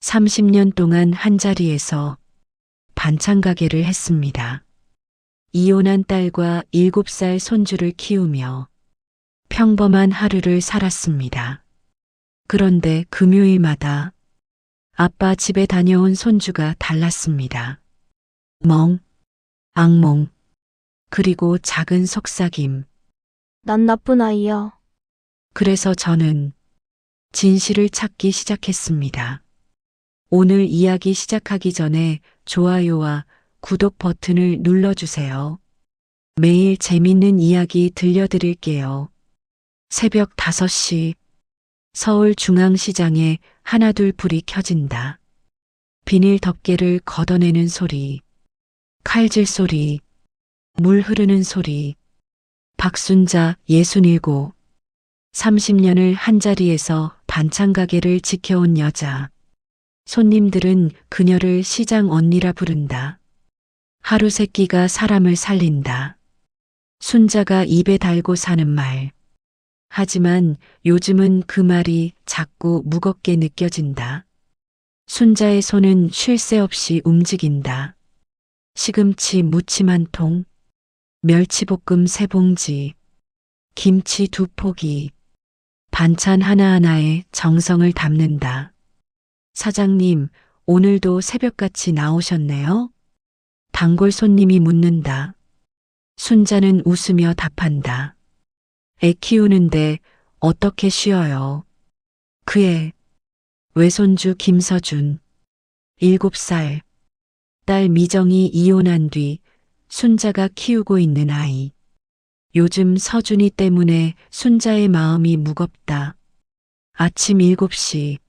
30년 동안 한자리에서 반찬 가게를 했습니다. 이혼한 딸과 7살 손주를 키우며 평범한 하루를 살았습니다. 그런데 금요일마다 아빠 집에 다녀온 손주가 달랐습니다. 멍, 악몽, 그리고 작은 속삭임. 난 나쁜 아이야. 그래서 저는 진실을 찾기 시작했습니다. 오늘 이야기 시작하기 전에 좋아요와 구독 버튼을 눌러주세요. 매일 재밌는 이야기 들려드릴게요. 새벽 5시 서울중앙시장에 하나둘 불이 켜진다. 비닐 덮개를 걷어내는 소리, 칼질 소리, 물 흐르는 소리. 박순자 67, 30년을 한자리에서 반찬 가게를 지켜온 여자. 손님들은 그녀를 시장 언니라 부른다. 하루 세끼가 사람을 살린다. 순자가 입에 달고 사는 말. 하지만 요즘은 그 말이 자꾸 무겁게 느껴진다. 순자의 손은 쉴 새 없이 움직인다. 시금치 무침 한 통, 멸치볶음 3봉지, 김치 2포기, 반찬 하나하나에 정성을 담는다. 사장님, 오늘도 새벽같이 나오셨네요? 단골 손님이 묻는다. 순자는 웃으며 답한다. 애 키우는데 어떻게 쉬어요? 그의 외손주 김서준, 7살, 딸 미정이 이혼한 뒤 순자가 키우고 있는 아이. 요즘 서준이 때문에 순자의 마음이 무겁다. 아침 7시,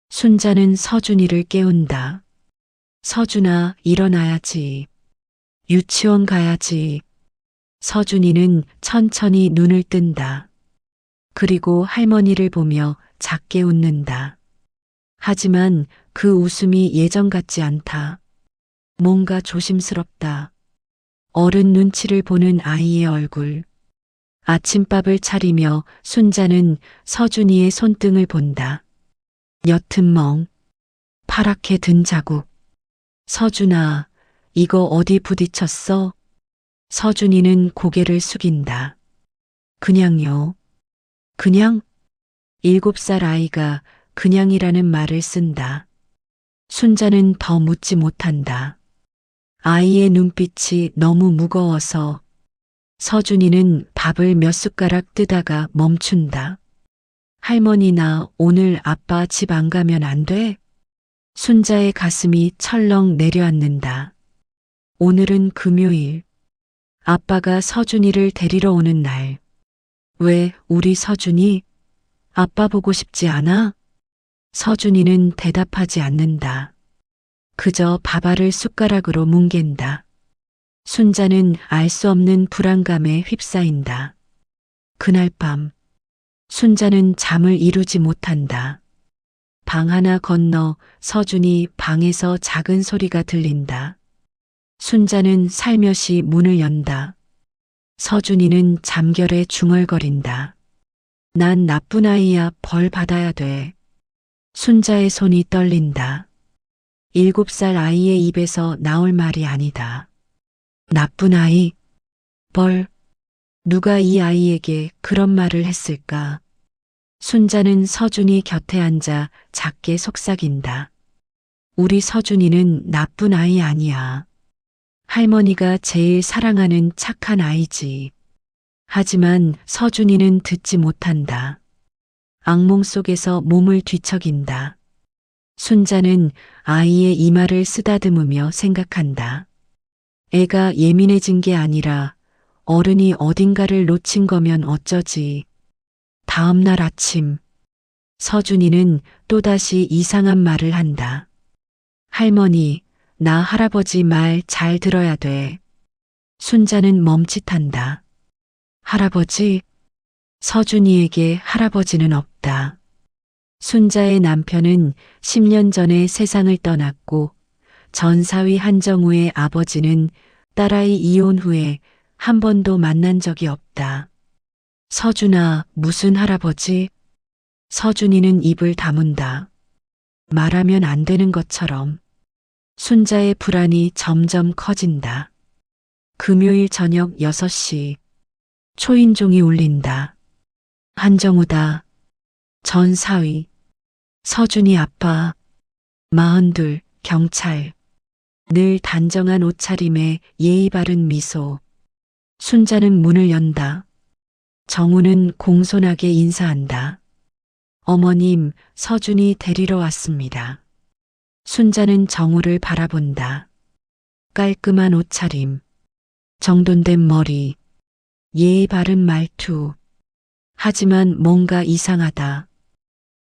순자는 서준이를 깨운다. 서준아, 일어나야지. 유치원 가야지. 서준이는 천천히 눈을 뜬다. 그리고 할머니를 보며 작게 웃는다. 하지만 그 웃음이 예전 같지 않다. 뭔가 조심스럽다. 어른 눈치를 보는 아이의 얼굴. 아침밥을 차리며 순자는 서준이의 손등을 본다. 옅은 멍, 파랗게 든 자국. 서준아, 이거 어디 부딪혔어? 서준이는 고개를 숙인다. 그냥요. 그냥? 7살 아이가 그냥이라는 말을 쓴다. 순자는 더 묻지 못한다. 아이의 눈빛이 너무 무거워서 서준이는 밥을 몇 숟가락 뜨다가 멈춘다. 할머니, 나 오늘 아빠 집 안 가면 안 돼? 순자의 가슴이 철렁 내려앉는다. 오늘은 금요일. 아빠가 서준이를 데리러 오는 날. 왜 우리 서준이? 아빠 보고 싶지 않아? 서준이는 대답하지 않는다. 그저 밥알을 숟가락으로 뭉갠다. 순자는 알 수 없는 불안감에 휩싸인다. 그날 밤, 순자는 잠을 이루지 못한다. 방 하나 건너 서준이 방에서 작은 소리가 들린다. 순자는 살며시 문을 연다. 서준이는 잠결에 중얼거린다. 난 나쁜 아이야, 벌 받아야 돼. 순자의 손이 떨린다. 7살 아이의 입에서 나올 말이 아니다. 나쁜 아이? 벌? 누가 이 아이에게 그런 말을 했을까? 순자는 서준이 곁에 앉아 작게 속삭인다. 우리 서준이는 나쁜 아이 아니야. 할머니가 제일 사랑하는 착한 아이지. 하지만 서준이는 듣지 못한다. 악몽 속에서 몸을 뒤척인다. 순자는 아이의 이마를 쓰다듬으며 생각한다. 애가 예민해진 게 아니라 어른이 어딘가를 놓친 거면 어쩌지. 다음 날 아침, 서준이는 또다시 이상한 말을 한다. 할머니, 나 할아버지 말 잘 들어야 돼. 순자는 멈칫한다. 할아버지? 서준이에게 할아버지는 없다. 순자의 남편은 10년 전에 세상을 떠났고 전사위 한정우의 아버지는 딸아이 이혼 후에 한 번도 만난 적이 없다. 서준아, 무슨 할아버지? 서준이는 입을 다문다. 말하면 안 되는 것처럼 순자의 불안이 점점 커진다. 금요일 저녁 6시 초인종이 울린다. 한정우다. 전 사위. 서준이 아빠. 42 경찰. 늘 단정한 옷차림에 예의 바른 미소. 순자는 문을 연다. 정우는 공손하게 인사한다. 어머님, 서준이 데리러 왔습니다. 순자는 정우를 바라본다. 깔끔한 옷차림, 정돈된 머리, 예의 바른 말투. 하지만 뭔가 이상하다.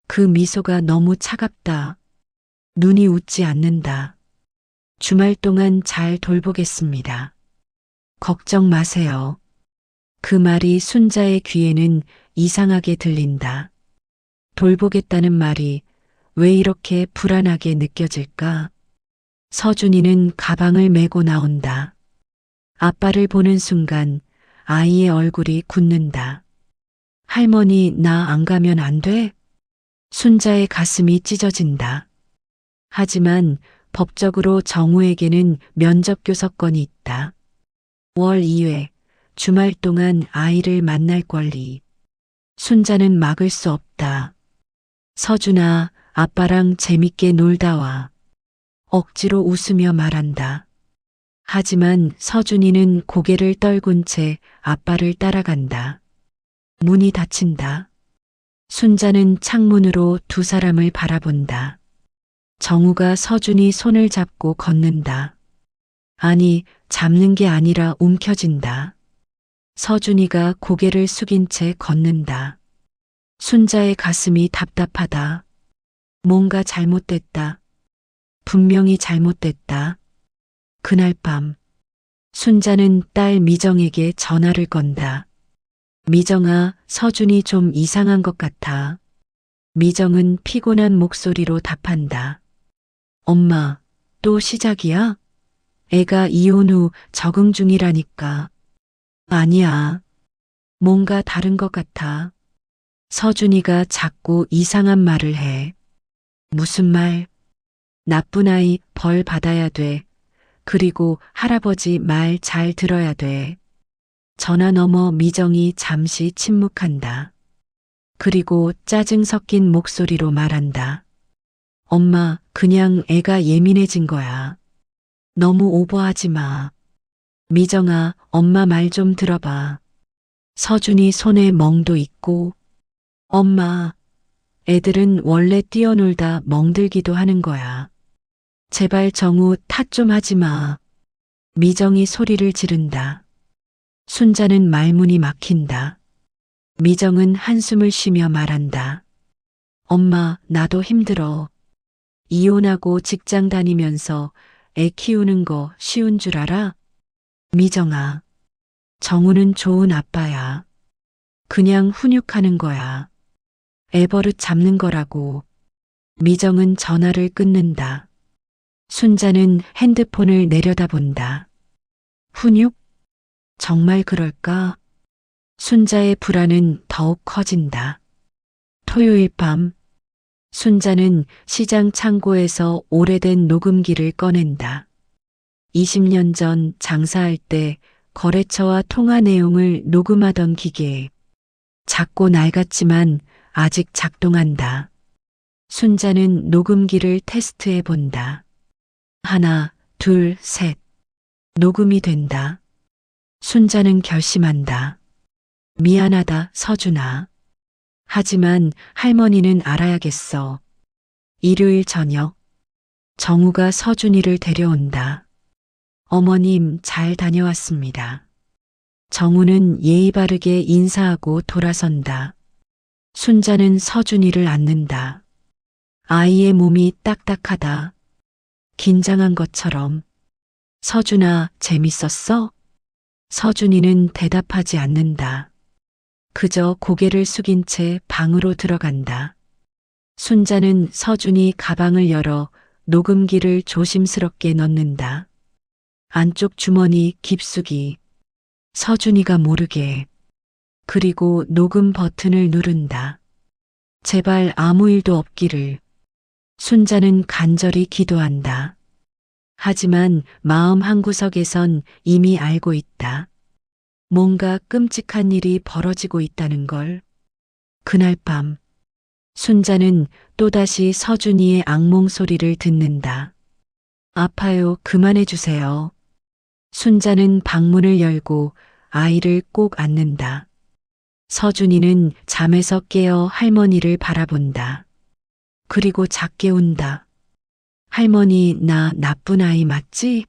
그 미소가 너무 차갑다. 눈이 웃지 않는다. 주말 동안 잘 돌보겠습니다. 걱정 마세요. 그 말이 순자의 귀에는 이상하게 들린다. 돌보겠다는 말이 왜 이렇게 불안하게 느껴질까? 서준이는 가방을 메고 나온다. 아빠를 보는 순간 아이의 얼굴이 굳는다. 할머니, 나 안 가면 안 돼? 순자의 가슴이 찢어진다. 하지만 법적으로 정우에게는 면접교섭권이 있다. 월 2회, 주말 동안 아이를 만날 권리. 순자는 막을 수 없다. 서준아, 아빠랑 재밌게 놀다 와. 억지로 웃으며 말한다. 하지만 서준이는 고개를 떨군 채 아빠를 따라간다. 문이 닫힌다. 순자는 창문으로 두 사람을 바라본다. 정우가 서준이 손을 잡고 걷는다. 아니, 잡는 게 아니라 움켜진다. 서준이가 고개를 숙인 채 걷는다. 순자의 가슴이 답답하다. 뭔가 잘못됐다. 분명히 잘못됐다. 그날 밤, 순자는 딸 미정에게 전화를 건다. 미정아, 서준이 좀 이상한 것 같아. 미정은 피곤한 목소리로 답한다. 엄마, 또 시작이야? 애가 이혼 후 적응 중이라니까. 아니야. 뭔가 다른 것 같아. 서준이가 자꾸 이상한 말을 해. 무슨 말? 나쁜 아이 벌 받아야 돼. 그리고 할아버지 말 잘 들어야 돼. 전화 너머 미정이 잠시 침묵한다. 그리고 짜증 섞인 목소리로 말한다. 엄마, 그냥 애가 예민해진 거야. 너무 오버하지 마. 미정아, 엄마 말 좀 들어봐. 서준이 손에 멍도 있고, 엄마, 애들은 원래 뛰어놀다 멍들기도 하는 거야. 제발 정우 탓 좀 하지 마. 미정이 소리를 지른다. 순자는 말문이 막힌다. 미정은 한숨을 쉬며 말한다. 엄마, 나도 힘들어. 이혼하고 직장 다니면서 애 키우는 거 쉬운 줄 알아? 미정아, 정우는 좋은 아빠야. 그냥 훈육하는 거야. 애 버릇 잡는 거라고. 미정은 전화를 끊는다. 순자는 핸드폰을 내려다본다. 훈육? 정말 그럴까? 순자의 불안은 더욱 커진다. 토요일 밤, 순자는 시장 창고에서 오래된 녹음기를 꺼낸다. 20년 전 장사할 때 거래처와 통화 내용을 녹음하던 기계. 작고 낡았지만 아직 작동한다. 순자는 녹음기를 테스트해 본다. 하나, 둘, 셋. 녹음이 된다. 순자는 결심한다. 미안하다, 서준아. 하지만 할머니는 알아야겠어. 일요일 저녁, 정우가 서준이를 데려온다. 어머님, 잘 다녀왔습니다. 정우는 예의 바르게 인사하고 돌아선다. 순자는 서준이를 안는다. 아이의 몸이 딱딱하다. 긴장한 것처럼. 서준아, 재밌었어? 서준이는 대답하지 않는다. 그저 고개를 숙인 채 방으로 들어간다. 순자는 서준이 가방을 열어 녹음기를 조심스럽게 넣는다. 안쪽 주머니 깊숙이. 서준이가 모르게. 그리고 녹음 버튼을 누른다. 제발 아무 일도 없기를. 순자는 간절히 기도한다. 하지만 마음 한구석에선 이미 알고 있다. 뭔가 끔찍한 일이 벌어지고 있다는 걸. 그날 밤, 순자는 또다시 서준이의 악몽 소리를 듣는다. 아파요, 그만해 주세요. 순자는 방문을 열고 아이를 꼭 안는다. 서준이는 잠에서 깨어 할머니를 바라본다. 그리고 작게 운다. 할머니, 나 나쁜 아이 맞지?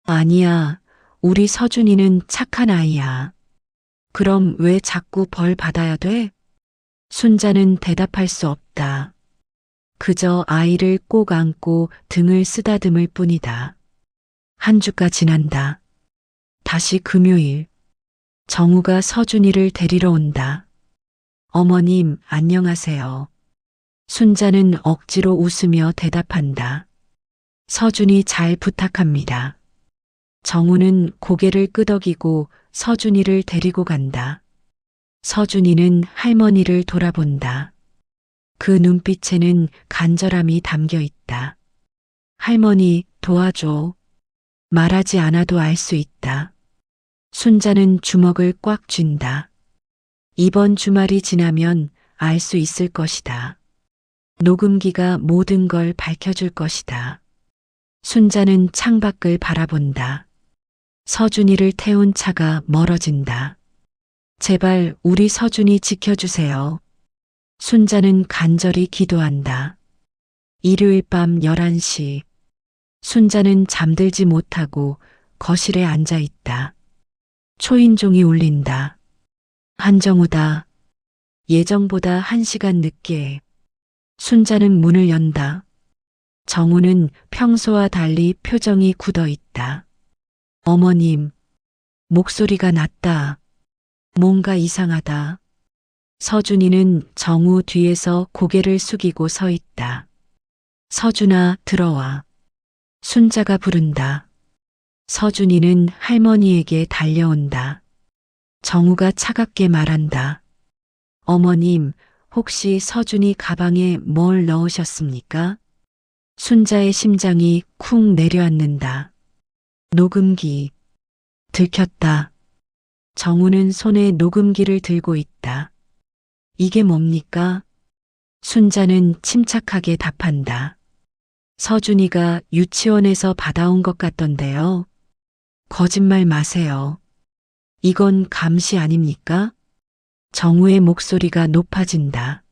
아니야. 우리 서준이는 착한 아이야. 그럼 왜 자꾸 벌 받아야 돼? 순자는 대답할 수 없다. 그저 아이를 꼭 안고 등을 쓰다듬을 뿐이다. 한 주가 지난다. 다시 금요일. 정우가 서준이를 데리러 온다. 어머님, 안녕하세요. 순자는 억지로 웃으며 대답한다. 서준이 잘 부탁합니다. 정우는 고개를 끄덕이고 서준이를 데리고 간다. 서준이는 할머니를 돌아본다. 그 눈빛에는 간절함이 담겨 있다. 할머니, 도와줘. 말하지 않아도 알 수 있다. 순자는 주먹을 꽉 쥔다. 이번 주말이 지나면 알 수 있을 것이다. 녹음기가 모든 걸 밝혀줄 것이다. 순자는 창밖을 바라본다. 서준이를 태운 차가 멀어진다. 제발 우리 서준이 지켜주세요. 순자는 간절히 기도한다. 일요일 밤 11시. 순자는 잠들지 못하고 거실에 앉아 있다. 초인종이 울린다. 한정우다. 예정보다 1시간 늦게. 순자는 문을 연다. 정우는 평소와 달리 표정이 굳어 있다. 어머님, 목소리가 낮다. 뭔가 이상하다. 서준이는 정우 뒤에서 고개를 숙이고 서 있다. 서준아, 들어와. 순자가 부른다. 서준이는 할머니에게 달려온다. 정우가 차갑게 말한다. 어머님, 혹시 서준이 가방에 뭘 넣으셨습니까? 순자의 심장이 쿵 내려앉는다. 녹음기. 들켰다. 정우는 손에 녹음기를 들고 있다. 이게 뭡니까? 순자는 침착하게 답한다. 서준이가 유치원에서 받아온 것 같던데요. 거짓말 마세요. 이건 감시 아닙니까? 정우의 목소리가 높아진다.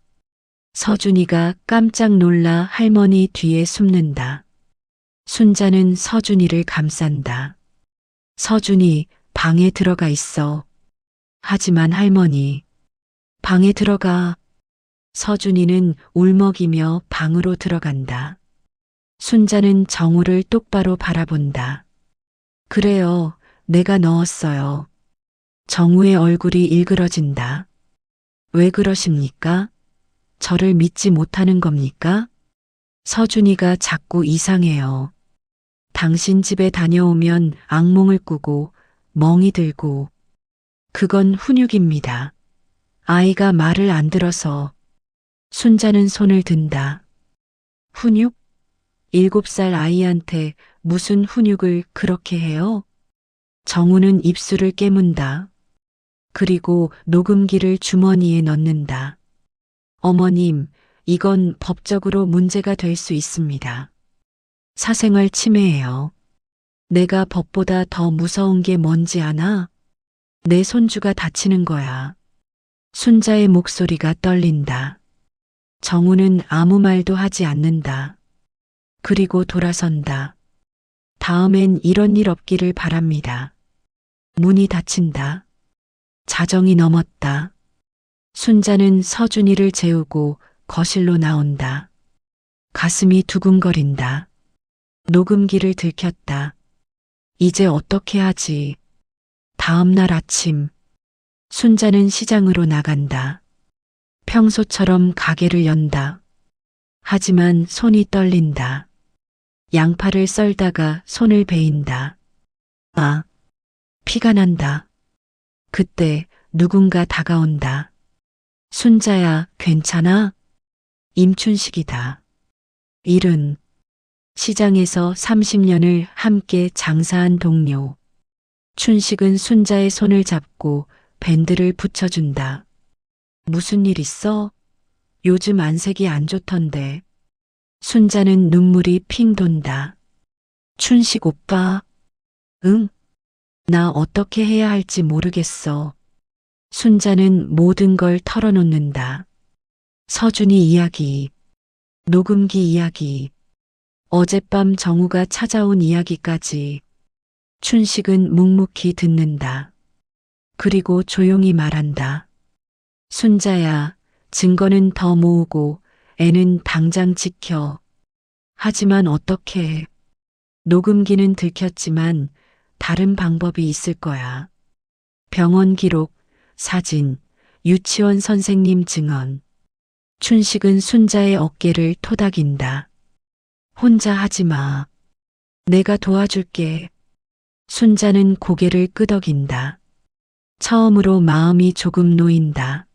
서준이가 깜짝 놀라 할머니 뒤에 숨는다. 순자는 서준이를 감싼다. 서준이 방에 들어가 있어. 하지만 할머니, 방에 들어가. 서준이는 울먹이며 방으로 들어간다. 순자는 정우를 똑바로 바라본다. 그래요, 내가 넣었어요. 정우의 얼굴이 일그러진다. 왜 그러십니까? 저를 믿지 못하는 겁니까? 서준이가 자꾸 이상해요. 당신 집에 다녀오면 악몽을 꾸고 멍이 들고. 그건 훈육입니다. 아이가 말을 안 들어서. 순자는 손을 든다. 훈육? 7살 아이한테 무슨 훈육을 그렇게 해요? 정우는 입술을 깨문다. 그리고 녹음기를 주머니에 넣는다. 어머님, 이건 법적으로 문제가 될 수 있습니다. 사생활 침해예요. 내가 법보다 더 무서운 게 뭔지 아나? 내 손주가 다치는 거야. 순자의 목소리가 떨린다. 정우는 아무 말도 하지 않는다. 그리고 돌아선다. 다음엔 이런 일 없기를 바랍니다. 문이 닫힌다. 자정이 넘었다. 순자는 서준이를 재우고 거실로 나온다. 가슴이 두근거린다. 녹음기를 들켰다. 이제 어떻게 하지? 다음 날 아침, 순자는 시장으로 나간다. 평소처럼 가게를 연다. 하지만 손이 떨린다. 양파를 썰다가 손을 베인다. 아, 피가 난다. 그때 누군가 다가온다. 순자야, 괜찮아? 임춘식이다. 일은 시장에서 30년을 함께 장사한 동료. 춘식은 순자의 손을 잡고 밴드를 붙여준다. 무슨 일 있어? 요즘 안색이 안 좋던데. 순자는 눈물이 핑 돈다. 춘식 오빠. 응? 나 어떻게 해야 할지 모르겠어. 순자는 모든 걸 털어놓는다. 서준이 이야기, 녹음기 이야기, 어젯밤 정우가 찾아온 이야기까지. 춘식은 묵묵히 듣는다. 그리고 조용히 말한다. 순자야, 증거는 더 모으고 애는 당장 지켜. 하지만 어떻게? 녹음기는 들켰지만 다른 방법이 있을 거야. 병원 기록, 사진, 유치원 선생님 증언. 춘식은 순자의 어깨를 토닥인다. 혼자 하지 마. 내가 도와줄게. 순자는 고개를 끄덕인다. 처음으로 마음이 조금 놓인다.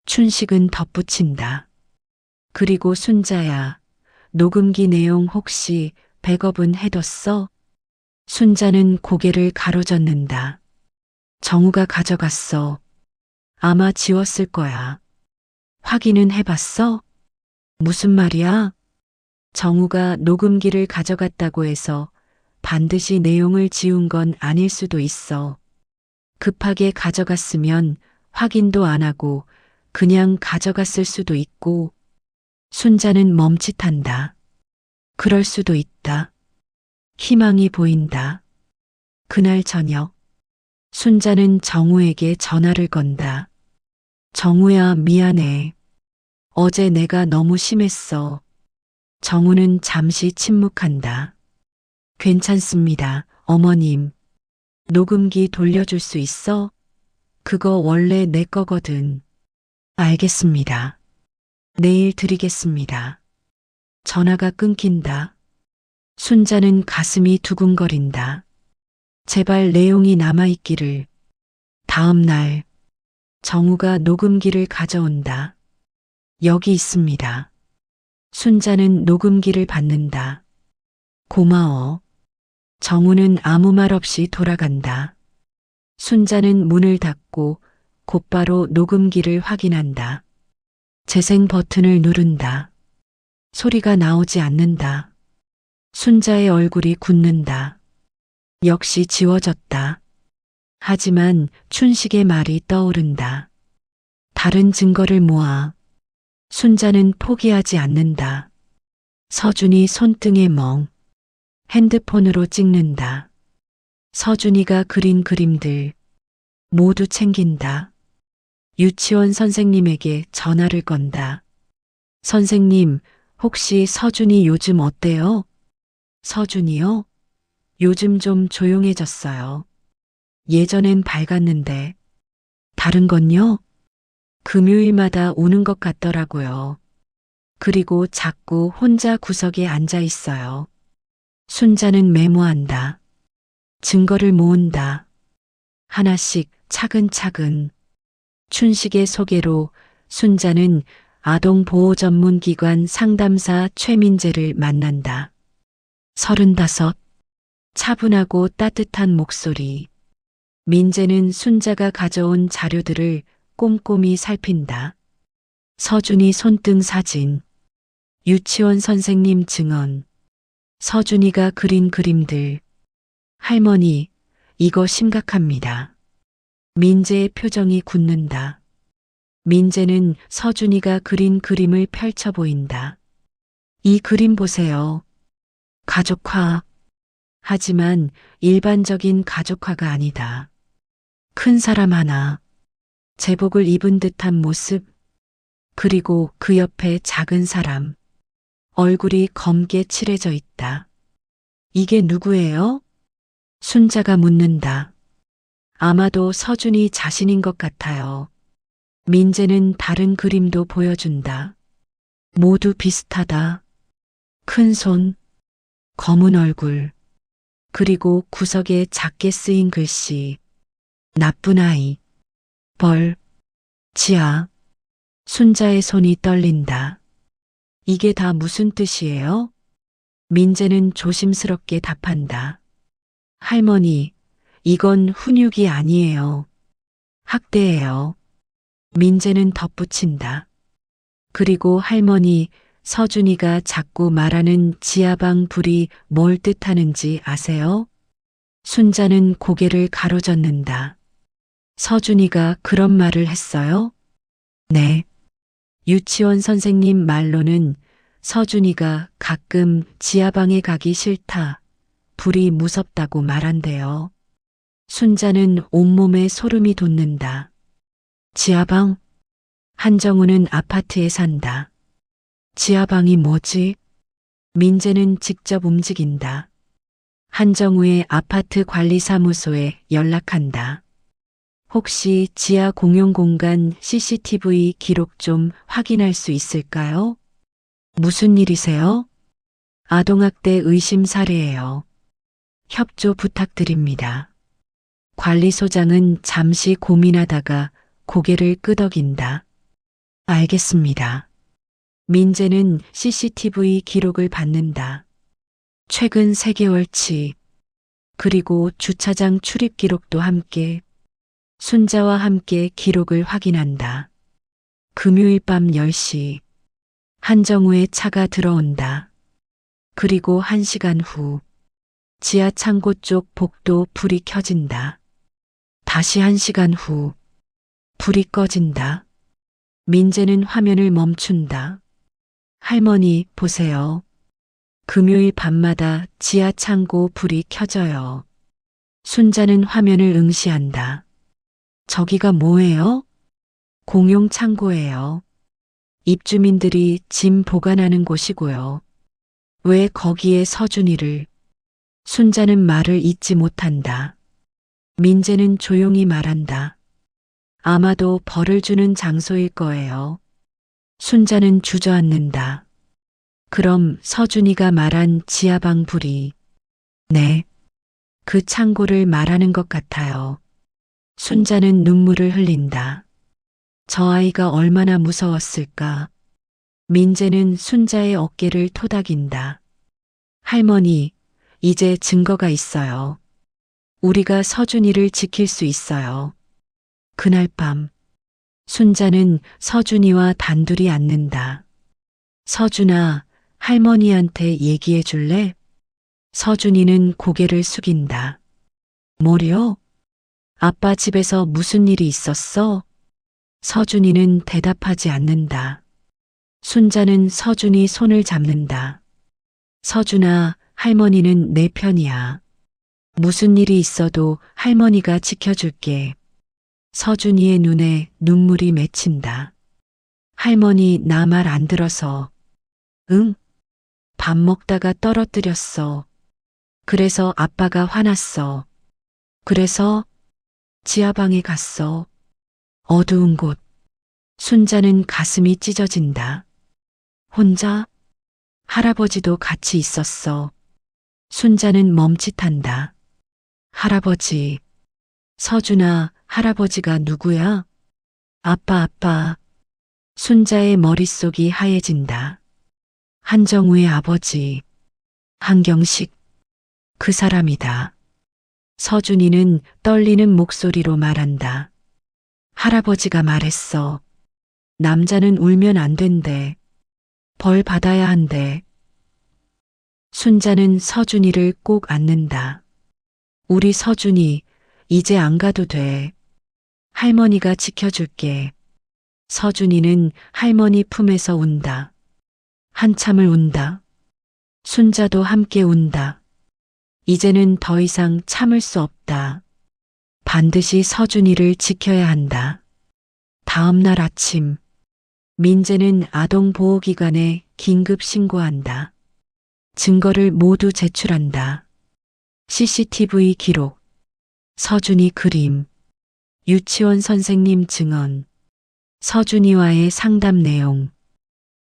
춘식은 덧붙인다. 그리고 순자야, 녹음기 내용 혹시 백업은 해뒀어? 순자는 고개를 가로젓는다. 정우가 가져갔어. 아마 지웠을 거야. 확인은 해봤어? 무슨 말이야? 정우가 녹음기를 가져갔다고 해서 반드시 내용을 지운 건 아닐 수도 있어. 급하게 가져갔으면 확인도 안 하고 그냥 가져갔을 수도 있고. 순자는 멈칫한다. 그럴 수도 있다. 희망이 보인다. 그날 저녁, 순자는 정우에게 전화를 건다. 정우야, 미안해. 어제 내가 너무 심했어. 정우는 잠시 침묵한다. 괜찮습니다, 어머님. 녹음기 돌려줄 수 있어? 그거 원래 내 거거든. 알겠습니다. 내일 드리겠습니다. 전화가 끊긴다. 순자는 가슴이 두근거린다. 제발 내용이 남아있기를. 다음 날, 정우가 녹음기를 가져온다. 여기 있습니다. 순자는 녹음기를 받는다. 고마워. 정우는 아무 말 없이 돌아간다. 순자는 문을 닫고 곧바로 녹음기를 확인한다. 재생 버튼을 누른다. 소리가 나오지 않는다. 순자의 얼굴이 굳는다. 역시 지워졌다. 하지만 춘식의 말이 떠오른다. 다른 증거를 모아. 순자는 포기하지 않는다. 서준이 손등에 멍. 핸드폰으로 찍는다. 서준이가 그린 그림들 모두 챙긴다. 유치원 선생님에게 전화를 건다. 선생님, 혹시 서준이 요즘 어때요? 서준이요? 요즘 좀 조용해졌어요. 예전엔 밝았는데. 다른 건요? 금요일마다 우는 것 같더라고요. 그리고 자꾸 혼자 구석에 앉아 있어요. 순자는 메모한다. 증거를 모은다. 하나씩 차근차근. 춘식의 소개로 순자는 아동보호전문기관 상담사 최민재를 만난다. 35. 차분하고 따뜻한 목소리. 민재는 순자가 가져온 자료들을 꼼꼼히 살핀다. 서준이 손등 사진. 유치원 선생님 증언. 서준이가 그린 그림들. 할머니, 이거 심각합니다. 민재의 표정이 굳는다. 민재는 서준이가 그린 그림을 펼쳐 보인다. 이 그림 보세요. 가족화. 하지만 일반적인 가족화가 아니다. 큰 사람 하나, 제복을 입은 듯한 모습, 그리고 그 옆에 작은 사람, 얼굴이 검게 칠해져 있다. 이게 누구예요? 순자가 묻는다. 아마도 서준이 자신인 것 같아요. 민재는 다른 그림도 보여준다. 모두 비슷하다. 큰 손, 검은 얼굴, 그리고 구석에 작게 쓰인 글씨. 나쁜 아이, 벌, 지아. 순자의 손이 떨린다. 이게 다 무슨 뜻이에요? 민재는 조심스럽게 답한다. 할머니, 이건 훈육이 아니에요. 학대예요. 민재는 덧붙인다. 그리고 할머니, 서준이가 자꾸 말하는 지하방 불이 뭘 뜻하는지 아세요? 순자는 고개를 가로젓는다. 서준이가 그런 말을 했어요? 네. 유치원 선생님 말로는 서준이가 가끔 지하방에 가기 싫다. 불이 무섭다고 말한대요. 순자는 온몸에 소름이 돋는다. 지하방? 한정우는 아파트에 산다. 지하방이 뭐지? 민재는 직접 움직인다. 한정우의 아파트 관리사무소에 연락한다. 혹시 지하 공용공간 CCTV 기록 좀 확인할 수 있을까요? 무슨 일이세요? 아동학대 의심 사례예요. 협조 부탁드립니다. 관리소장은 잠시 고민하다가 고개를 끄덕인다. 알겠습니다. 민재는 CCTV 기록을 받는다. 최근 3개월치, 그리고 주차장 출입 기록도 함께, 순자와 함께 기록을 확인한다. 금요일 밤 10시, 한정우의 차가 들어온다. 그리고 1시간 후, 지하 창고 쪽 복도 불이 켜진다. 다시 1시간 후, 불이 꺼진다. 민재는 화면을 멈춘다. 할머니, 보세요. 금요일 밤마다 지하 창고 불이 켜져요. 순자는 화면을 응시한다. 저기가 뭐예요? 공용 창고예요. 입주민들이 짐 보관하는 곳이고요. 왜 거기에 서준이를? 순자는 말을 잇지 못한다. 민재는 조용히 말한다. 아마도 벌을 주는 장소일 거예요. 순자는 주저앉는다. 그럼 서준이가 말한 지하방 불이, 네, 그 창고를 말하는 것 같아요. 순자는 눈물을 흘린다. 저 아이가 얼마나 무서웠을까. 민재는 순자의 어깨를 토닥인다. 할머니, 이제 증거가 있어요. 우리가 서준이를 지킬 수 있어요. 그날 밤, 순자는 서준이와 단둘이 앉는다. 서준아, 할머니한테 얘기해 줄래? 서준이는 고개를 숙인다. 뭐려? 아빠 집에서 무슨 일이 있었어? 서준이는 대답하지 않는다. 순자는 서준이 손을 잡는다. 서준아, 할머니는 내 편이야. 무슨 일이 있어도 할머니가 지켜줄게. 서준이의 눈에 눈물이 맺힌다. 할머니, 나 말 안 들어서. 응? 밥 먹다가 떨어뜨렸어. 그래서 아빠가 화났어. 그래서 지하방에 갔어. 어두운 곳. 순자는 가슴이 찢어진다. 혼자? 할아버지도 같이 있었어. 순자는 멈칫한다. 할아버지. 서준아, 할아버지가 누구야? 아빠. 순자의 머릿속이 하얘진다. 한정우의 아버지. 한경식. 그 사람이다. 서준이는 떨리는 목소리로 말한다. 할아버지가 말했어. 남자는 울면 안 된대. 벌 받아야 한대. 순자는 서준이를 꼭 안는다. 우리 서준이 이제 안 가도 돼. 할머니가 지켜줄게. 서준이는 할머니 품에서 운다. 한참을 운다. 순자도 함께 운다. 이제는 더 이상 참을 수 없다. 반드시 서준이를 지켜야 한다. 다음 날 아침, 민재는 아동보호기관에 긴급 신고한다. 증거를 모두 제출한다. CCTV 기록, 서준이 그림, 유치원 선생님 증언, 서준이와의 상담 내용,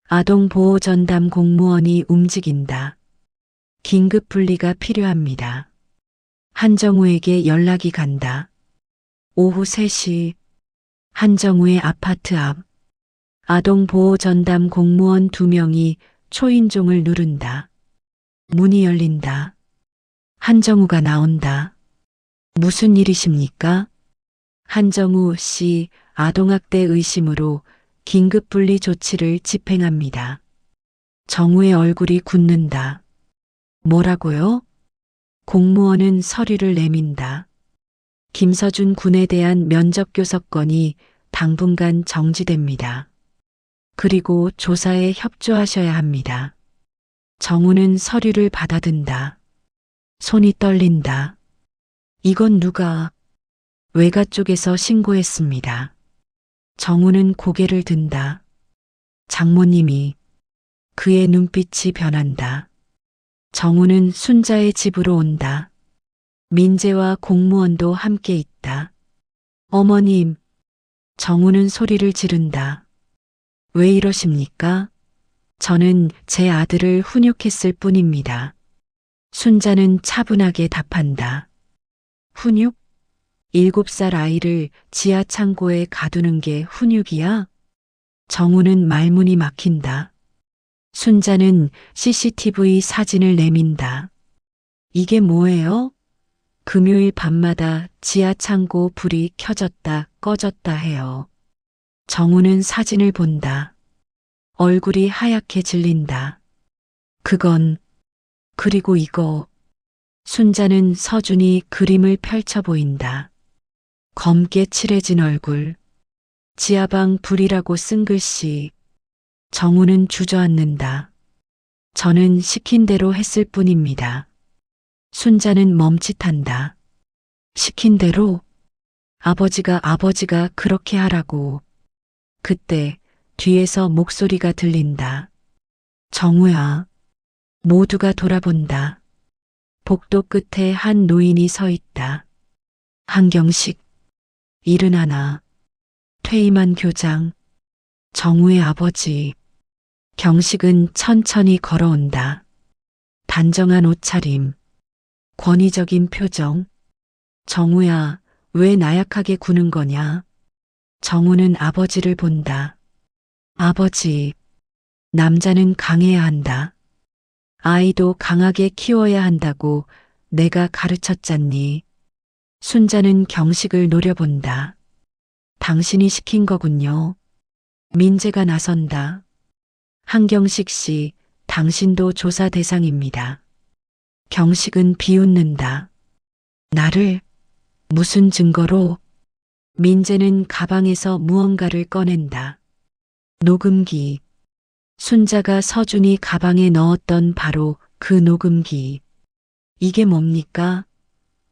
아동보호전담 공무원이 움직인다. 긴급 분리가 필요합니다. 한정우에게 연락이 간다. 오후 3시, 한정우의 아파트 앞, 아동보호전담 공무원 2명이 초인종을 누른다. 문이 열린다. 한정우가 나온다. 무슨 일이십니까? 한정우 씨 아동학대 의심으로 긴급분리 조치를 집행합니다. 정우의 얼굴이 굳는다. 뭐라고요? 공무원은 서류를 내민다. 김서준 군에 대한 면접교섭건이 당분간 정지됩니다. 그리고 조사에 협조하셔야 합니다. 정우는 서류를 받아든다. 손이 떨린다. 이건 누가? 외가 쪽에서 신고했습니다. 정우는 고개를 든다. 장모님이. 그의 눈빛이 변한다. 정우는 순자의 집으로 온다. 민재와 공무원도 함께 있다. 어머님. 정우는 소리를 지른다. 왜 이러십니까? 저는 제 아들을 훈육했을 뿐입니다. 순자는 차분하게 답한다. 훈육? 7살 아이를 지하 창고에 가두는 게 훈육이야? 정우는 말문이 막힌다. 순자는 CCTV 사진을 내민다. 이게 뭐예요? 금요일 밤마다 지하 창고 불이 켜졌다 꺼졌다 해요. 정우는 사진을 본다. 얼굴이 하얗게 질린다. 그건, 그리고 이거. 순자는 서준이 그림을 펼쳐 보인다. 검게 칠해진 얼굴. 지하방 불이라고 쓴 글씨. 정우는 주저앉는다. 저는 시킨 대로 했을 뿐입니다. 순자는 멈칫한다. 시킨 대로? 아버지가 그렇게 하라고. 그때 뒤에서 목소리가 들린다. 정우야. 모두가 돌아본다. 복도 끝에 한 노인이 서 있다. 한경식. 71. 퇴임한 교장. 정우의 아버지. 경식은 천천히 걸어온다. 단정한 옷차림. 권위적인 표정. 정우야, 왜 나약하게 구는 거냐? 정우는 아버지를 본다. 아버지. 남자는 강해야 한다. 아이도 강하게 키워야 한다고 내가 가르쳤잖니. 순자는 경식을 노려본다. 당신이 시킨 거군요. 민재가 나선다. 한경식 씨, 당신도 조사 대상입니다. 경식은 비웃는다. 나를? 무슨 증거로? 민재는 가방에서 무언가를 꺼낸다. 녹음기. 순자가 서준이 가방에 넣었던 바로 그 녹음기. 이게 뭡니까?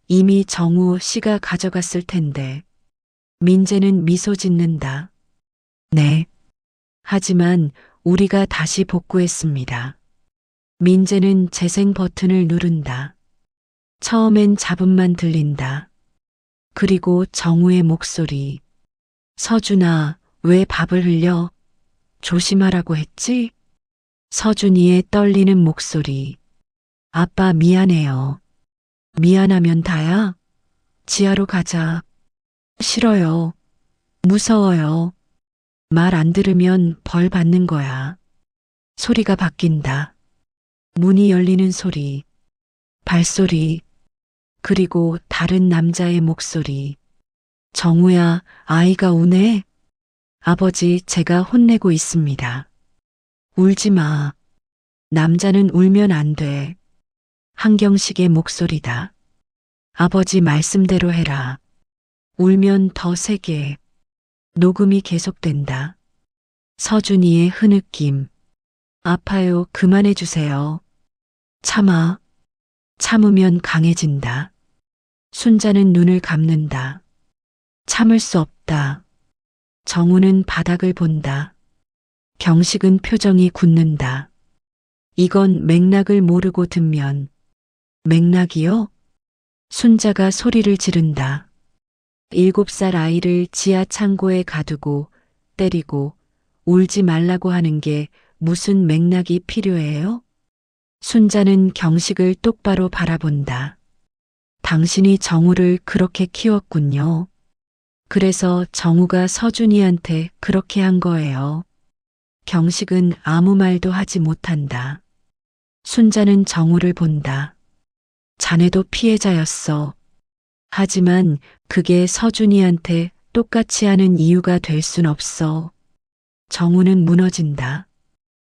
이미 정우 씨가 가져갔을 텐데. 민재는 미소 짓는다. 네. 하지만 우리가 다시 복구했습니다. 민재는 재생 버튼을 누른다. 처음엔 잡음만 들린다. 그리고 정우의 목소리. 서준아, 왜 밥을 흘려? 조심하라고 했지? 서준이의 떨리는 목소리. 아빠 미안해요. 미안하면 다야? 지하로 가자. 싫어요. 무서워요. 말 안 들으면 벌 받는 거야. 소리가 바뀐다. 문이 열리는 소리. 발소리. 그리고 다른 남자의 목소리. 정우야, 아이가 우네? 아버지, 제가 혼내고 있습니다. 울지 마. 남자는 울면 안 돼. 한경식의 목소리다. 아버지 말씀대로 해라. 울면 더 세게. 녹음이 계속된다. 서준이의 흐느낌. 아파요, 그만해 주세요. 참아. 참으면 강해진다. 순자는 눈을 감는다. 참을 수 없다. 정우는 바닥을 본다. 경식은 표정이 굳는다. 이건 맥락을 모르고 듣면. 맥락이요? 순자가 소리를 지른다. 7살 아이를 지하 창고에 가두고 때리고 울지 말라고 하는 게 무슨 맥락이 필요해요? 순자는 경식을 똑바로 바라본다. 당신이 정우를 그렇게 키웠군요. 그래서 정우가 서준이한테 그렇게 한 거예요. 경식은 아무 말도 하지 못한다. 순자는 정우를 본다. 자네도 피해자였어. 하지만 그게 서준이한테 똑같이 하는 이유가 될 순 없어. 정우는 무너진다.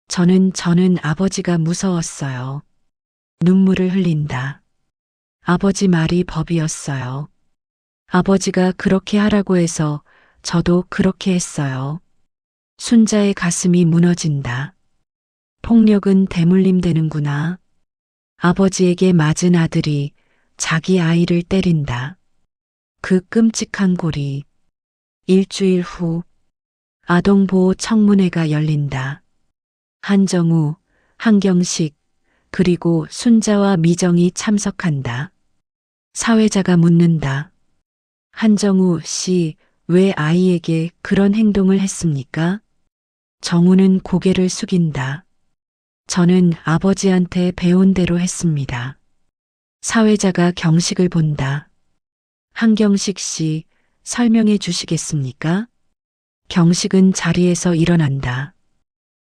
저는 아버지가 무서웠어요. 눈물을 흘린다. 아버지 말이 법이었어요. 아버지가 그렇게 하라고 해서 저도 그렇게 했어요. 순자의 가슴이 무너진다. 폭력은 대물림 되는구나. 아버지에게 맞은 아들이 자기 아이를 때린다. 그 끔찍한 고리. 일주일 후 아동보호 청문회가 열린다. 한정우, 한경식, 그리고 순자와 미정이 참석한다. 사회자가 묻는다. 한정우 씨, 왜 아이에게 그런 행동을 했습니까? 정우는 고개를 숙인다. 저는 아버지한테 배운 대로 했습니다. 사회자가 경식을 본다. 한경식 씨, 설명해 주시겠습니까? 경식은 자리에서 일어난다.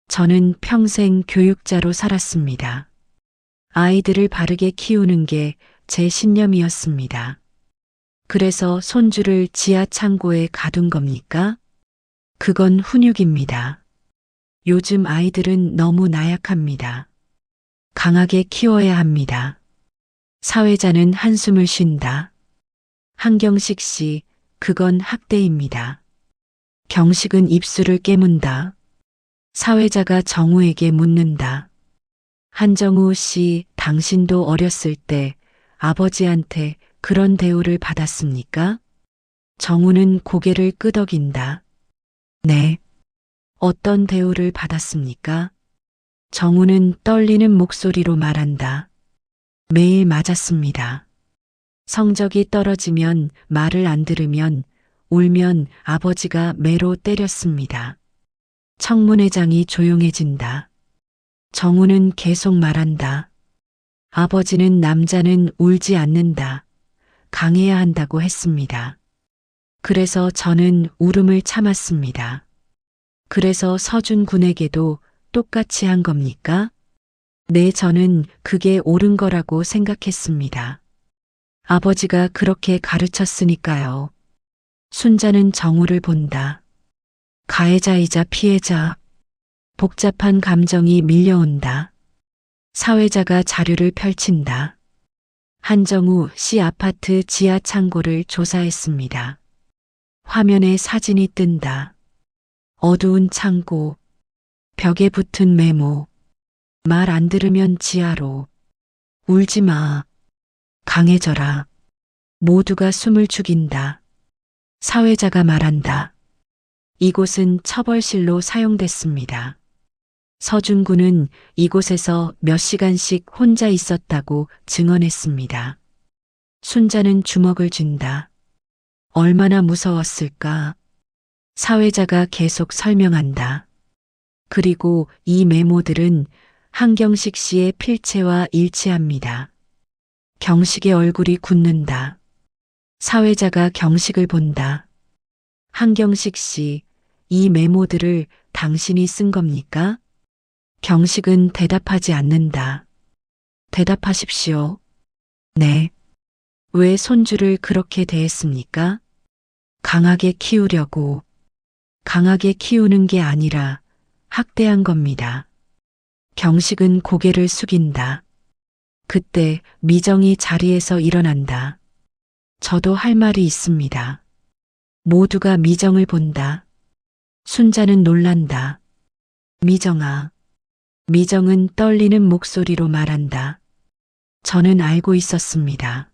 저는 평생 교육자로 살았습니다. 아이들을 바르게 키우는 게 제 신념이었습니다. 그래서 손주를 지하 창고에 가둔 겁니까? 그건 훈육입니다. 요즘 아이들은 너무 나약합니다. 강하게 키워야 합니다. 사회자는 한숨을 쉰다. 한경식 씨, 그건 학대입니다. 경식은 입술을 깨문다. 사회자가 정우에게 묻는다. 한정우 씨, 당신도 어렸을 때 아버지한테 그런 대우를 받았습니까? 정우는 고개를 끄덕인다. 네. 어떤 대우를 받았습니까? 정우는 떨리는 목소리로 말한다. 매일 맞았습니다. 성적이 떨어지면, 말을 안 들으면, 울면 아버지가 매로 때렸습니다. 청문회장이 조용해진다. 정우는 계속 말한다. 아버지는 남자는 울지 않는다. 강해야 한다고 했습니다. 그래서 저는 울음을 참았습니다. 그래서 서준 군에게도 똑같이 한 겁니까? 네, 저는 그게 옳은 거라고 생각했습니다. 아버지가 그렇게 가르쳤으니까요. 순자는 정우를 본다. 가해자이자 피해자. 복잡한 감정이 밀려온다. 사회자가 자료를 펼친다. 한정우 씨 아파트 지하 창고를 조사했습니다. 화면에 사진이 뜬다. 어두운 창고, 벽에 붙은 메모, 말 안 들으면 지하로, 울지 마, 강해져라. 모두가 숨을 죽인다. 사회자가 말한다. 이곳은 처벌실로 사용됐습니다. 서준 군은 이곳에서 몇 시간씩 혼자 있었다고 증언했습니다. 순자는 주먹을 쥔다. 얼마나 무서웠을까? 사회자가 계속 설명한다. 그리고 이 메모들은 한경식 씨의 필체와 일치합니다. 경식의 얼굴이 굳는다. 사회자가 경식을 본다. 한경식 씨, 이 메모들을 당신이 쓴 겁니까? 경식은 대답하지 않는다. 대답하십시오. 네. 왜 손주를 그렇게 대했습니까? 강하게 키우려고. 강하게 키우는 게 아니라 학대한 겁니다. 경식은 고개를 숙인다. 그때 미정이 자리에서 일어난다. 저도 할 말이 있습니다. 모두가 미정을 본다. 순자는 놀란다. 미정아. 미정은 떨리는 목소리로 말한다. 저는 알고 있었습니다.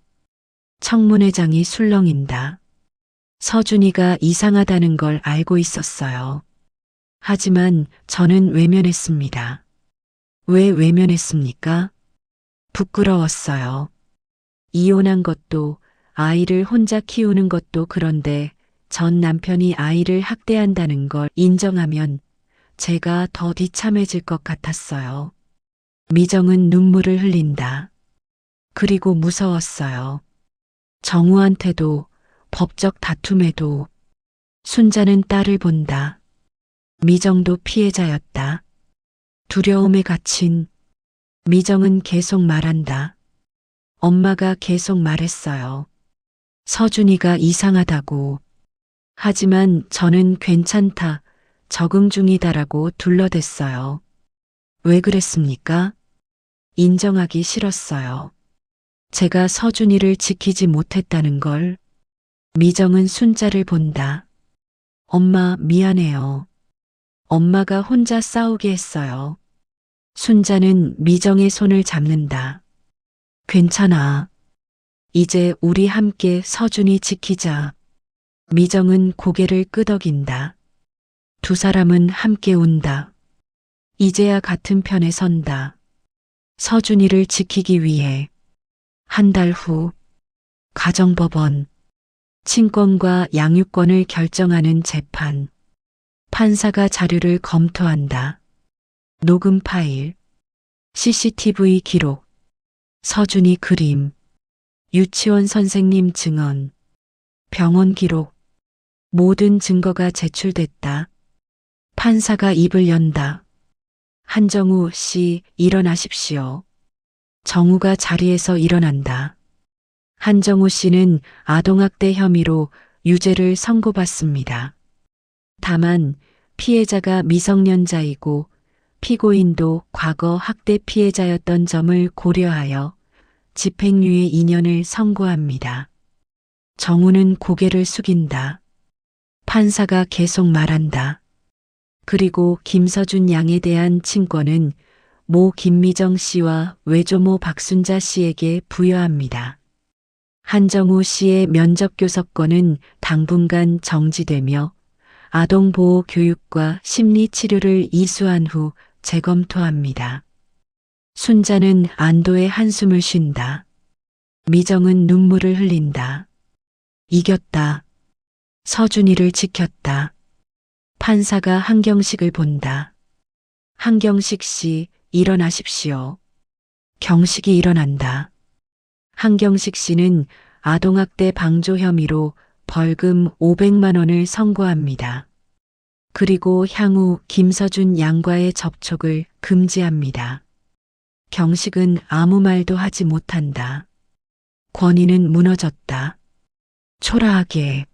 청문회장이 술렁인다. 서준이가 이상하다는 걸 알고 있었어요. 하지만 저는 외면했습니다. 왜 외면했습니까? 부끄러웠어요. 이혼한 것도 아이를 혼자 키우는 것도 그런데 전 남편이 아이를 학대한다는 걸 인정하면 제가 더 비참해질 것 같았어요. 미정은 눈물을 흘린다. 그리고 무서웠어요. 정우한테도 법적 다툼에도. 순자는 딸을 본다. 미정도 피해자였다. 두려움에 갇힌 미정은 계속 말한다. 엄마가 계속 말했어요. 서준이가 이상하다고. 하지만 저는 괜찮다, 적응 중이다라고 둘러댔어요. 왜 그랬습니까? 인정하기 싫었어요. 제가 서준이를 지키지 못했다는 걸. 미정은 순자를 본다. 엄마 미안해요. 엄마가 혼자 싸우게 했어요. 순자는 미정의 손을 잡는다. 괜찮아. 이제 우리 함께 서준이 지키자. 미정은 고개를 끄덕인다. 두 사람은 함께 운다. 이제야 같은 편에 선다. 서준이를 지키기 위해. 한 달 후, 가정법원. 친권과 양육권을 결정하는 재판. 판사가 자료를 검토한다. 녹음 파일, CCTV 기록, 서준이 그림, 유치원 선생님 증언, 병원 기록, 모든 증거가 제출됐다. 판사가 입을 연다. 한정우 씨, 일어나십시오. 정우가 자리에서 일어난다. 한정우 씨는 아동학대 혐의로 유죄를 선고받습니다. 다만 피해자가 미성년자이고 피고인도 과거 학대 피해자였던 점을 고려하여 집행유예 2년을 선고합니다. 정우는 고개를 숙인다. 판사가 계속 말한다. 그리고 김서준 양에 대한 친권은 모 김미정 씨와 외조모 박순자 씨에게 부여합니다. 한정우 씨의 면접교섭권은 당분간 정지되며 아동보호 교육과 심리치료를 이수한 후 재검토합니다. 순자는 안도의 한숨을 쉰다. 미정은 눈물을 흘린다. 이겼다. 서준이를 지켰다. 판사가 한경식을 본다. 한경식 씨, 일어나십시오. 경식이 일어난다. 한경식 씨는 아동학대 방조 혐의로 벌금 500만 원을 선고합니다. 그리고 향후 김서준 양과의 접촉을 금지합니다. 경식은 아무 말도 하지 못한다. 권위는 무너졌다. 초라하게.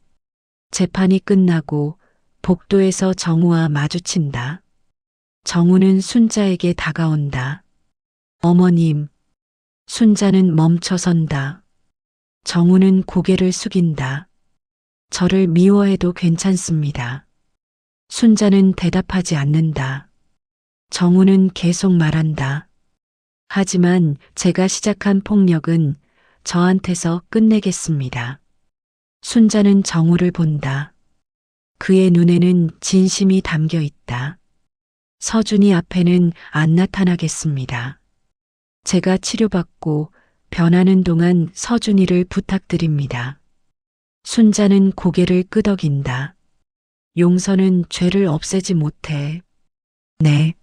재판이 끝나고 복도에서 정우와 마주친다. 정우는 순자에게 다가온다. 어머님. 순자는 멈춰선다. 정우는 고개를 숙인다. 저를 미워해도 괜찮습니다. 순자는 대답하지 않는다. 정우는 계속 말한다. 하지만 제가 시작한 폭력은 저한테서 끝내겠습니다. 순자는 정우를 본다. 그의 눈에는 진심이 담겨 있다. 서준이 앞에는 안 나타나겠습니다. 제가 치료받고 변하는 동안 서준이를 부탁드립니다. 순자는 고개를 끄덕인다. 용서는 죄를 없애지 못해. 네.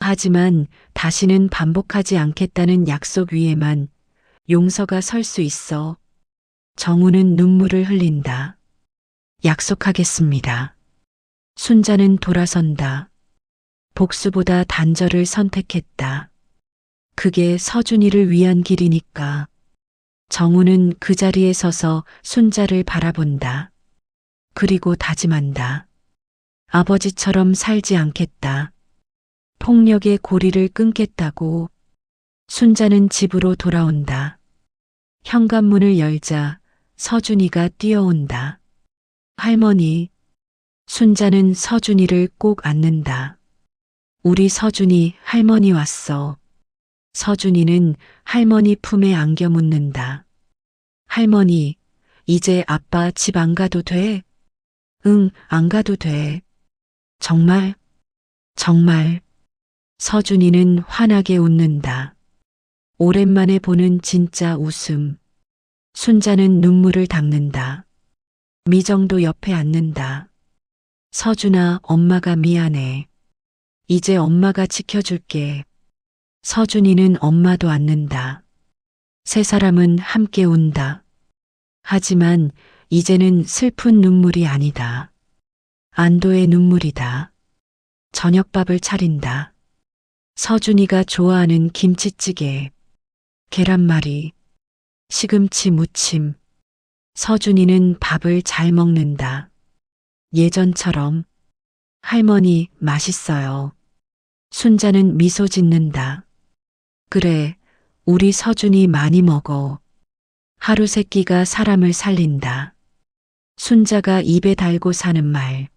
하지만 다시는 반복하지 않겠다는 약속 위에만 용서가 설 수 있어. 정우는 눈물을 흘린다. 약속하겠습니다. 순자는 돌아선다. 복수보다 단절을 선택했다. 그게 서준이를 위한 길이니까. 정우는 그 자리에 서서 순자를 바라본다. 그리고 다짐한다. 아버지처럼 살지 않겠다. 폭력의 고리를 끊겠다고. 순자는 집으로 돌아온다. 현관문을 열자 서준이가 뛰어온다. 할머니. 순자는 서준이를 꼭 안는다. 우리 서준이 할머니 왔어. 서준이는 할머니 품에 안겨 묻는다. 할머니, 이제 아빠 집 안 가도 돼? 응, 안 가도 돼. 정말? 정말. 서준이는 환하게 웃는다. 오랜만에 보는 진짜 웃음. 순자는 눈물을 닦는다. 미정도 옆에 앉는다. 서준아, 엄마가 미안해. 이제 엄마가 지켜줄게. 서준이는 엄마도 앉는다. 세 사람은 함께 운다. 하지만 이제는 슬픈 눈물이 아니다. 안도의 눈물이다. 저녁밥을 차린다. 서준이가 좋아하는 김치찌개, 계란말이, 시금치 무침. 서준이는 밥을 잘 먹는다. 예전처럼 할머니 맛있어요. 순자는 미소 짓는다. 그래, 우리 서준이 많이 먹어. 하루 세 끼가 사람을 살린다. 순자가 입에 달고 사는 말.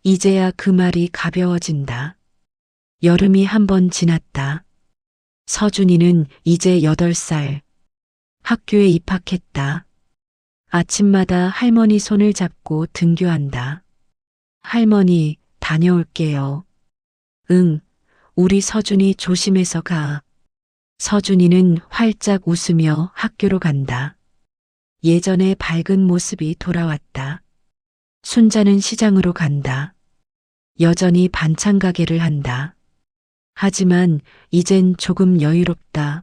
이제야 그 말이 가벼워진다. 여름이 한 번 지났다. 서준이는 이제 8살. 학교에 입학했다. 아침마다 할머니 손을 잡고 등교한다. 할머니, 다녀올게요. 응, 우리 서준이 조심해서 가. 서준이는 활짝 웃으며 학교로 간다. 예전의 밝은 모습이 돌아왔다. 순자는 시장으로 간다. 여전히 반찬 가게를 한다. 하지만 이젠 조금 여유롭다.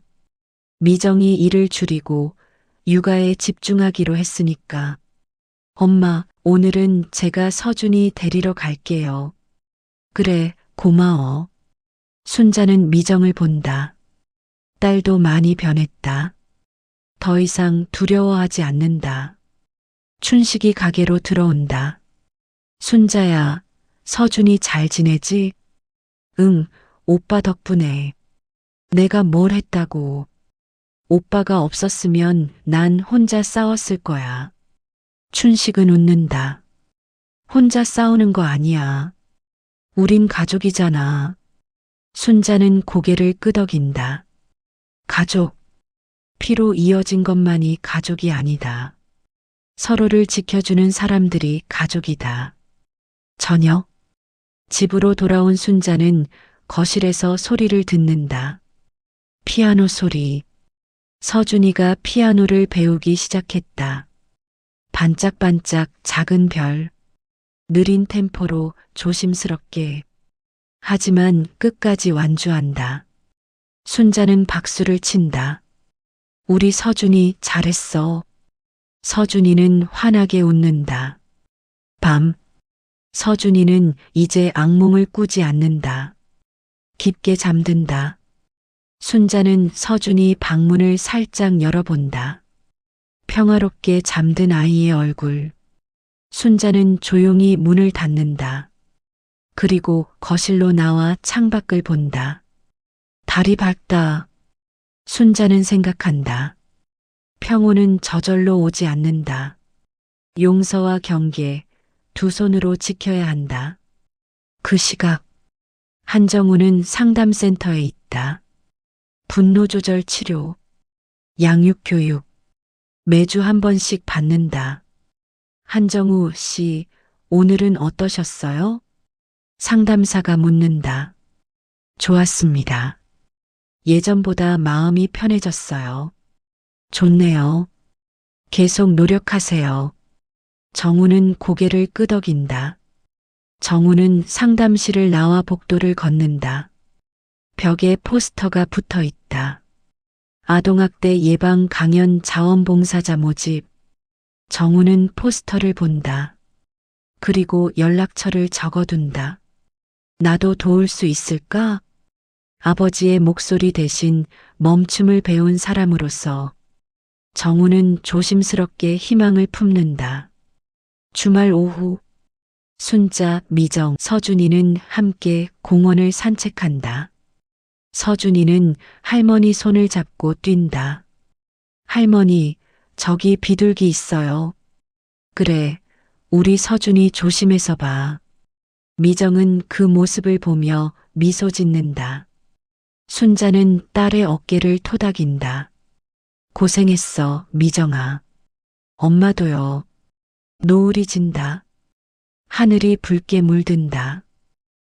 미정이 일을 줄이고 육아에 집중하기로 했으니까. 엄마, 오늘은 제가 서준이 데리러 갈게요. 그래, 고마워. 순자는 미정을 본다. 딸도 많이 변했다. 더 이상 두려워하지 않는다. 춘식이 가게로 들어온다. 순자야, 서준이 잘 지내지? 응, 오빠 덕분에. 내가 뭘 했다고. 오빠가 없었으면 난 혼자 싸웠을 거야. 춘식은 웃는다. 혼자 싸우는 거 아니야. 우린 가족이잖아. 순자는 고개를 끄덕인다. 가족. 피로 이어진 것만이 가족이 아니다. 서로를 지켜주는 사람들이 가족이다. 저녁. 집으로 돌아온 순자는 거실에서 소리를 듣는다. 피아노 소리. 서준이가 피아노를 배우기 시작했다. 반짝반짝 작은 별. 느린 템포로 조심스럽게. 하지만 끝까지 완주한다. 순자는 박수를 친다. 우리 서준이 잘했어. 서준이는 환하게 웃는다. 밤. 서준이는 이제 악몽을 꾸지 않는다. 깊게 잠든다. 순자는 서준이 방문을 살짝 열어본다. 평화롭게 잠든 아이의 얼굴. 순자는 조용히 문을 닫는다. 그리고 거실로 나와 창밖을 본다. 달이 밝다. 순자는 생각한다. 평온은 저절로 오지 않는다. 용서와 경계, 두 손으로 지켜야 한다. 그 시각, 한정우는 상담센터에 있다. 분노 조절 치료, 양육 교육, 매주 한 번씩 받는다. 한정우 씨, 오늘은 어떠셨어요? 상담사가 묻는다. 좋았습니다. 예전보다 마음이 편해졌어요. 좋네요. 계속 노력하세요. 정우는 고개를 끄덕인다. 정우는 상담실을 나와 복도를 걷는다. 벽에 포스터가 붙어 있다. 아동학대 예방 강연 자원봉사자 모집. 정우는 포스터를 본다. 그리고 연락처를 적어둔다. 나도 도울 수 있을까? 아버지의 목소리 대신 멈춤을 배운 사람으로서 정우는 조심스럽게 희망을 품는다. 주말 오후 순자, 미정, 서준이는 함께 공원을 산책한다. 서준이는 할머니 손을 잡고 뛴다. 할머니, 저기 비둘기 있어요. 그래, 우리 서준이 조심해서 봐. 미정은 그 모습을 보며 미소 짓는다. 순자는 딸의 어깨를 토닥인다. 고생했어, 미정아. 엄마도요. 노을이 진다. 하늘이 붉게 물든다.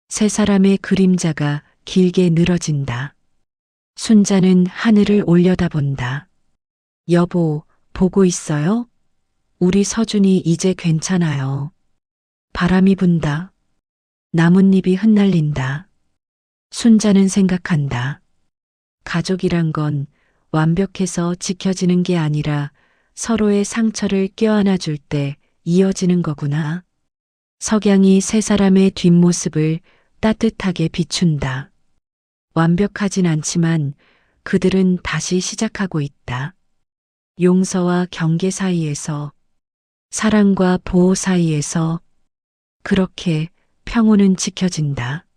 세 사람의 그림자가 길게 늘어진다. 순자는 하늘을 올려다본다. 여보, 보고 있어요? 우리 서준이 이제 괜찮아요. 바람이 분다. 나뭇잎이 흩날린다. 순자는 생각한다. 가족이란 건 완벽해서 지켜지는 게 아니라 서로의 상처를 껴안아 줄 때 이어지는 거구나. 석양이 세 사람의 뒷모습을 따뜻하게 비춘다. 완벽하진 않지만 그들은 다시 시작하고 있다. 용서와 경계 사이에서, 사랑과 보호 사이에서 그렇게 평온은 지켜진다.